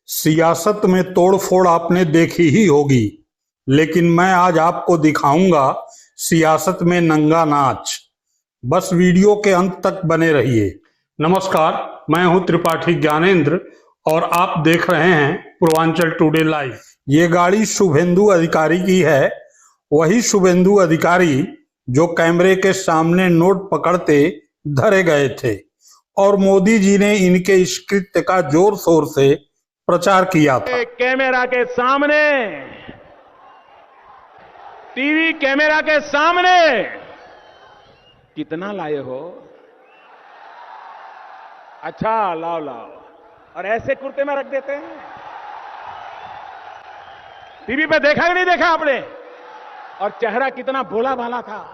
सियासत में तोड़फोड़ आपने देखी ही होगी, लेकिन मैं आज आपको दिखाऊंगा सियासत में नंगा नाच। बस वीडियो के अंत तक बने रहिए। नमस्कार, मैं हूं त्रिपाठी ज्ञानेंद्र और आप देख रहे हैं पूर्वांचल टुडे लाइव। ये गाड़ी शुभेंदु अधिकारी की है, वही शुभेंदु अधिकारी जो कैमरे के सामने नोट पकड़ते धरे गए थे और मोदी जी ने इनके इस कृत्य का जोर शोर से प्रचार किया था। कैमरा के सामने, टीवी कैमरा के सामने कितना लाए हो? अच्छा, लाओ लाओ, और ऐसे कुर्ते में रख देते हैं। टीवी पे देखा कि नहीं देखा आपने? और चेहरा कितना भोला भाला था।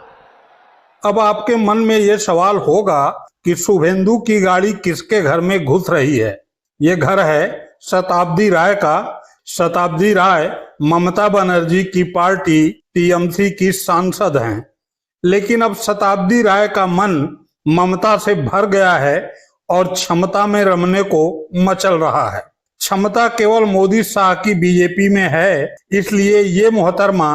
अब आपके मन में यह सवाल होगा कि शुभेंदु की गाड़ी किसके घर में घुस रही है। ये घर है शताब्दी राय का। शताब्दी राय ममता बनर्जी की पार्टी टीएमसी की सांसद हैं, लेकिन अब शताब्दी राय का मन ममता से भर गया है और क्षमता में रमने को मचल रहा है। क्षमता केवल मोदी शाह की बीजेपी में है, इसलिए ये मोहतरमा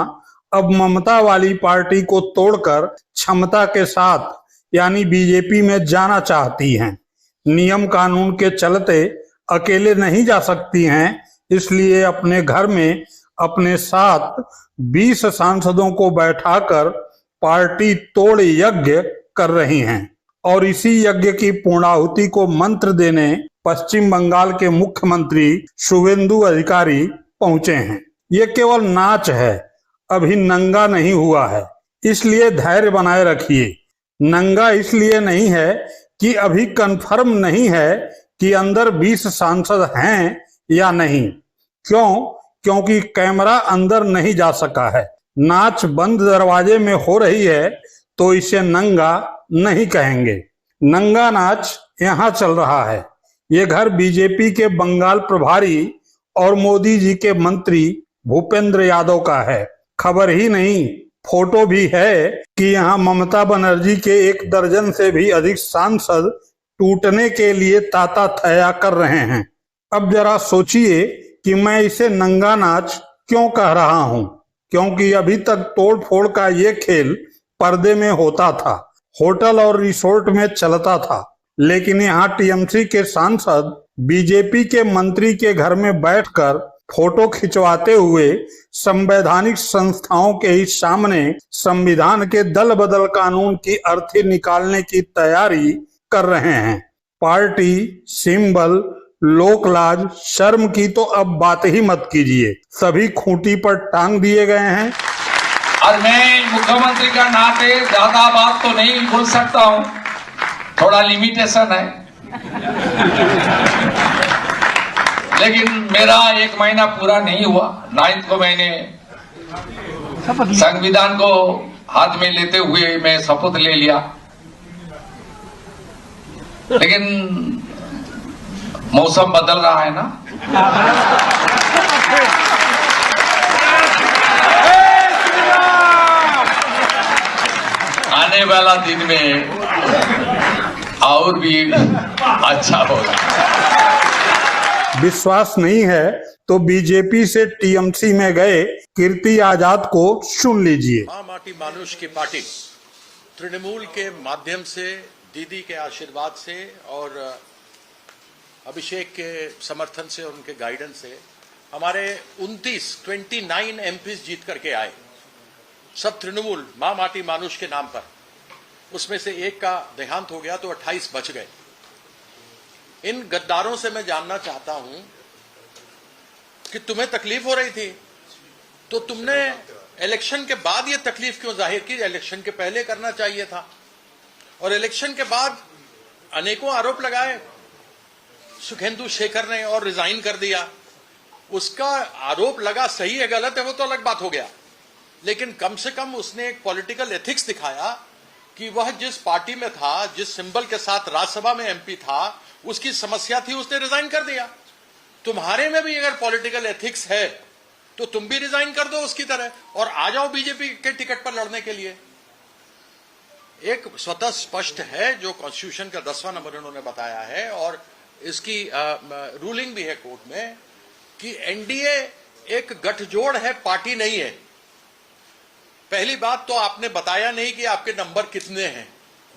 अब ममता वाली पार्टी को तोड़कर क्षमता के साथ यानी बीजेपी में जाना चाहती हैं। नियम कानून के चलते अकेले नहीं जा सकती हैं, इसलिए अपने घर में अपने साथ 20 सांसदों को बैठाकर पार्टी तोड़ यज्ञ कर रही हैं और इसी यज्ञ की पूर्णाहुति को मंत्र देने पश्चिम बंगाल के मुख्यमंत्री शुभेंदु अधिकारी पहुंचे हैं। ये केवल नाच है, अभी नंगा नहीं हुआ है, इसलिए धैर्य बनाए रखिए। नंगा इसलिए नहीं है कि अभी कंफर्म नहीं है कि अंदर 20 सांसद हैं या नहीं। क्योंकि कैमरा अंदर नहीं जा सका है। नाच बंद दरवाजे में हो रही है तो इसे नंगा नहीं कहेंगे। नंगा नाच यहाँ चल रहा है। ये घर बीजेपी के बंगाल प्रभारी और मोदी जी के मंत्री भूपेंद्र यादव का है। खबर ही नहीं, फोटो भी है कि यहाँ ममता बनर्जी के 1 दर्जन से भी अधिक सांसद टूटने के लिए ताता थैया कर रहे हैं। अब जरा सोचिए कि मैं इसे नंगा नाच क्यों कह रहा हूं। क्योंकि अभी तक तोड़ फोड़ का ये खेल पर्दे में होता था, होटल और रिसोर्ट में चलता था, लेकिन यहाँ टीएमसी के सांसद बीजेपी के मंत्री के घर में बैठकर फोटो खिंचवाते हुए संवैधानिक संस्थाओं के ही सामने संविधान के दल बदल कानून की अर्थी निकालने की तैयारी कर रहे हैं। पार्टी, सिंबल, लोकलाज, शर्म की तो अब बात ही मत कीजिए, सभी खूंटी पर टांग दिए गए हैं। और मैं मुख्यमंत्री का नाते ज्यादा बात तो नहीं बोल सकता हूं, थोड़ा लिमिटेशन है, लेकिन मेरा 1 महीना पूरा नहीं हुआ। 9 को मैंने संविधान को हाथ में लेते हुए मैं शपथ ले लिया, लेकिन मौसम बदल रहा है ना। आने वाला दिन में और भी अच्छा होगा। विश्वास नहीं है तो बीजेपी से टीएमसी में गए कीर्ति आजाद को सुन लीजिए। माटी मानुष की पार्टी तृणमूल के माध्यम से, दीदी के आशीर्वाद से और अभिषेक के समर्थन से, उनके गाइडेंस से हमारे 29 एमपीज जीत करके आए, सब तृणमूल मां माटी मानुष के नाम पर। उसमें से एक का देहांत हो गया तो 28 बच गए। इन गद्दारों से मैं जानना चाहता हूं कि तुम्हें तकलीफ हो रही थी तो तुमने इलेक्शन के बाद ये तकलीफ क्यों जाहिर की? इलेक्शन के पहले करना चाहिए था। और इलेक्शन के बाद अनेकों आरोप लगाए सुखेंदु शेखर ने और रिजाइन कर दिया। उसका आरोप लगा, सही है गलत है वो तो अलग बात हो गया, लेकिन कम से कम उसने एक पॉलिटिकल एथिक्स दिखाया कि वह जिस पार्टी में था, जिस सिंबल के साथ राज्यसभा में एमपी था, उसकी समस्या थी, उसने रिजाइन कर दिया। तुम्हारे में भी अगर पॉलिटिकल एथिक्स है तो तुम भी रिजाइन कर दो उसकी तरह और आ जाओ बीजेपी के टिकट पर लड़ने के लिए। एक स्वतः स्पष्ट है जो कॉन्स्टिट्यूशन का 10वां नंबर उन्होंने बताया है और इसकी रूलिंग भी है कोर्ट में कि एनडीए एक गठजोड़ है, पार्टी नहीं है। पहली बात तो आपने बताया नहीं कि आपके नंबर कितने हैं,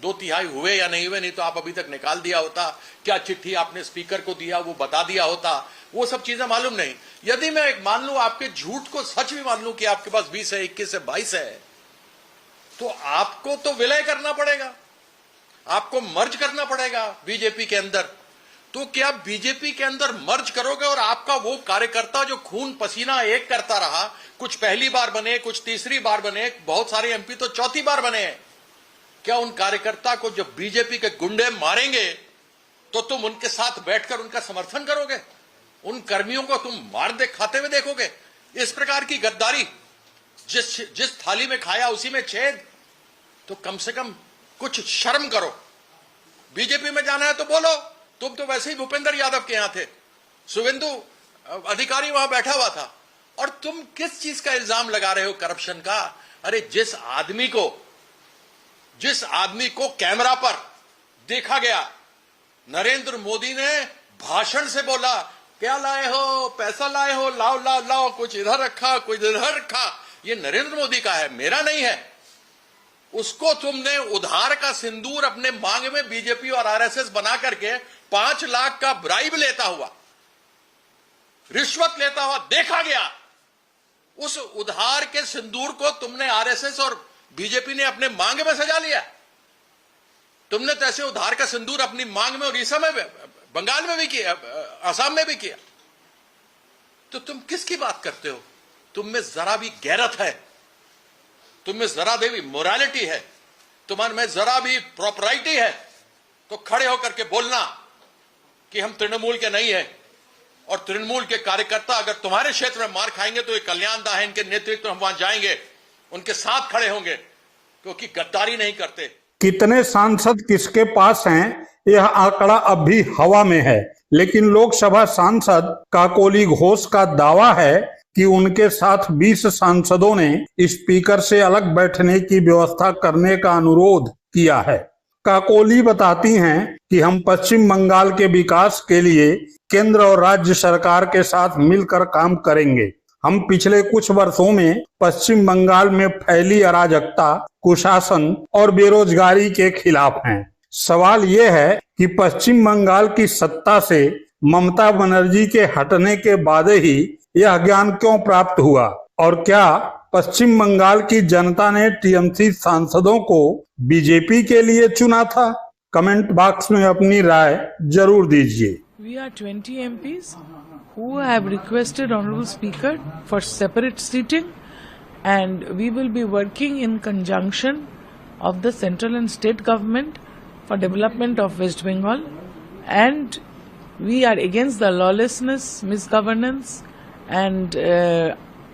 2/3 हुए या नहीं हुए, नहीं तो आप अभी तक निकाल दिया होता। क्या चिट्ठी आपने स्पीकर को दिया वो बता दिया होता, वो सब चीजें मालूम नहीं। यदि मैं एक मान लूं, आपके झूठ को सच भी मान लूं कि आपके पास 20 है, 21 है, 22 है, तो आपको तो विलय करना पड़ेगा, आपको मर्ज करना पड़ेगा बीजेपी के अंदर। तो क्या बीजेपी के अंदर मर्ज करोगे और आपका वो कार्यकर्ता जो खून पसीना एक करता रहा, कुछ पहली बार बने, कुछ तीसरी बार बने, बहुत सारे एमपी तो चौथी बार बने हैं, क्या उन कार्यकर्ता को जब बीजेपी के गुंडे मारेंगे तो तुम उनके साथ बैठकर उनका समर्थन करोगे? उन कर्मियों को तुम मार दे खाते हुए देखोगे? इस प्रकार की गद्दारी, जिस थाली में खाया उसी में छेद। तो कम से कम कुछ शर्म करो। बीजेपी में जाना है तो बोलो, तुम तो वैसे ही भूपेंद्र यादव के यहां थे, शुभेंदु अधिकारी वहां बैठा हुआ था, और तुम किस चीज का इल्जाम लगा रहे हो? करप्शन का। अरे जिस आदमी को कैमरा पर देखा गया, नरेंद्र मोदी ने भाषण से बोला, क्या लाए हो, पैसा लाए हो, लाओ लाओ लाओ, कुछ इधर रखा, कुछ इधर रखा, ये नरेंद्र मोदी का है, मेरा नहीं है। उसको तुमने उधार का सिंदूर अपने मांग में बीजेपी और आरएसएस बना करके 5 लाख का ब्राइब लेता हुआ, रिश्वत लेता हुआ देखा गया। उस उधार के सिंदूर को तुमने आरएसएस और बीजेपी ने अपने मांग में सजा लिया। तुमने तो ऐसे उधार का सिंदूर अपनी मांग में उड़ीसा में, बंगाल में भी किया, असम में भी किया। तो तुम किसकी बात करते हो? तुम में जरा भी गैरत है, तुम में जरा भी मोरालिटी है, तुम्हारे में जरा भी प्रॉपराइटी है, तो खड़े होकर के बोलना कि हम तृणमूल के नहीं है। और तृणमूल के कार्यकर्ता अगर तुम्हारे क्षेत्र में मार खाएंगे तो ये कल्याण दा है, इनके नेतृत्व हम वहां जाएंगे, उनके साथ खड़े होंगे, क्योंकि गद्दारी नहीं करते। कितने सांसद किसके पास हैं, यह आंकड़ा अब भी हवा में है, लेकिन लोकसभा सांसद काकोली घोष का दावा है कि उनके साथ 20 सांसदों ने स्पीकर से अलग बैठने की व्यवस्था करने का अनुरोध किया है। काकोली बताती हैं कि हम पश्चिम बंगाल के विकास के लिए केंद्र और राज्य सरकार के साथ मिलकर काम करेंगे। हम पिछले कुछ वर्षों में पश्चिम बंगाल में फैली अराजकता, कुशासन और बेरोजगारी के खिलाफ हैं। सवाल ये है कि पश्चिम बंगाल की सत्ता से ममता बनर्जी के हटने के बाद ही यह ज्ञान क्यों प्राप्त हुआ, और क्या पश्चिम बंगाल की जनता ने टीएमसी सांसदों को बीजेपी के लिए चुना था? कमेंट बॉक्स में अपनी राय जरूर दीजिए। We are 20 MPs who have requested Honorable Speaker for separate seating, and we will be working in conjunction of the central and state government for development of West Bengal, and we are against the lawlessness, misgovernance and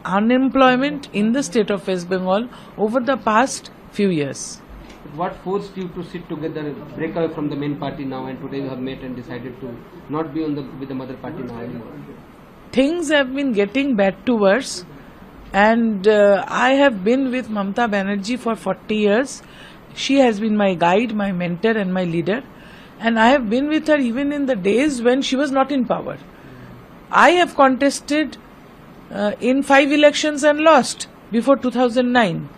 unemployment in the state of West Bengal over the past few years. What forced you to sit together, break away from the main party now, and today you have met and decided to not be with the mother party now anymore? Things have been getting bad to worse, and I have been with Mamata Banerjee for 40 years. She has been my guide, my mentor and my leader, and I have been with her even in the days when she was not in power. I have contested in 5 elections and lost before 2009.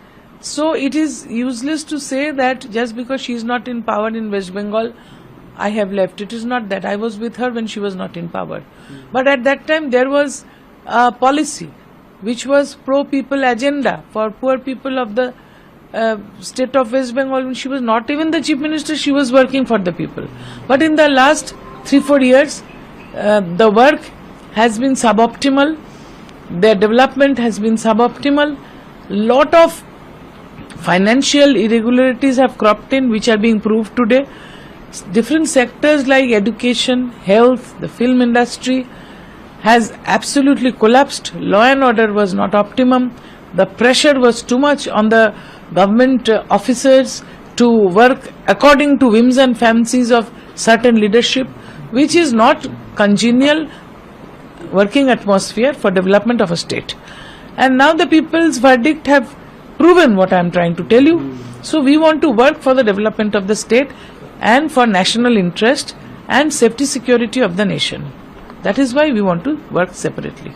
So it is useless to say that just because she is not in power in West Bengal, I have left. It is not that. I was with her when she was not in power. But at that time there was a policy which was pro-people agenda for poor people of the state of West Bengal. When she was not even the chief minister, she was working for the people. But in the last 3-4 years, the work has been suboptimal. Their development has been suboptimal. Lot of financial irregularities have cropped in, which are being proved today. Different sectors like education, health, the film industry has absolutely collapsed. Law and order was not optimum. The pressure was too much on the government officers to work according to whims and fancies of certain leadership, which is not congenial working atmosphere for development of a state. And now the people's verdict have proven what I am trying to tell you. So we want to work for the development of the state and for national interest and safety security of the nation. That is why we want to work separately.